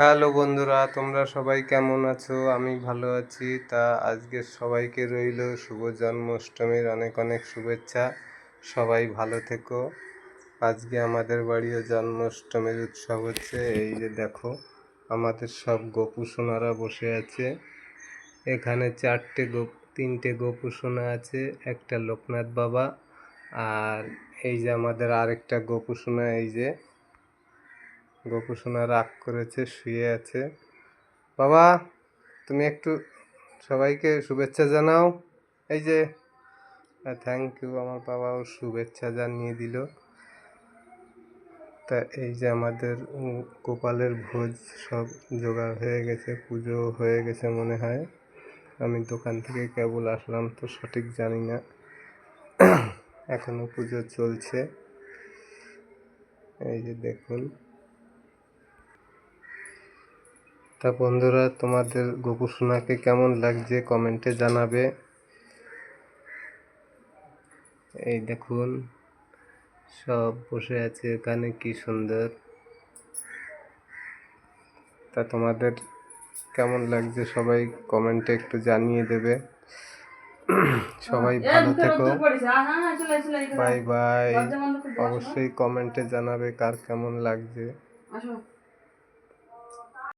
Hello বন্ধুরা, তোমরা সবাই কেমন আছো? আমি ভালো আছি। তা আজকে সবাইকে রইল শুভ জন্মাষ্টমীর অনেক অনেক শুভেচ্ছা। সবাই ভালো থেকো। আজকে আমাদের বাড়িও জন্মাষ্টমীর উৎসব হচ্ছে। এই যে দেখো, আমাদের সব গোপু সোনারা বসে আছে। এখানে তিনটে গোপু সোনা আছে, একটা লোকনাথ বাবা, আর এই যে আমাদের আরেকটা গোপু সোনা, এই যে গোপু সোনা রাগ করেছে, শুয়ে আছে। বাবা, তুমি একটু সবাইকে শুভেচ্ছা জানাও। এই যে থ্যাংক ইউ, আমার বাবাও শুভেচ্ছা জানিয়ে দিল। তা এই যে আমাদের গোপালের ভোজ সব জোগাড় হয়ে গেছে, পুজো হয়ে গেছে মনে হয়। আমি দোকান থেকে কেবল আসলাম, তো সঠিক জানি না, এখনো পুজো চলছে। এই যে দেখুন। তা বন্ধুরা, তোমাদের গোপু সোনাকে কেমন লাগছে কমেন্টে জানাবে। এই দেখুন, সব বসে আছে এখানে, কি সুন্দর। তা তোমাদের কেমন লাগছে সবাই কমেন্টে একটু জানিয়ে দেবে। সবাই ভালো থেকো, বাই বাই। অবশ্যই কমেন্টে জানাবে কার কেমন লাগছে।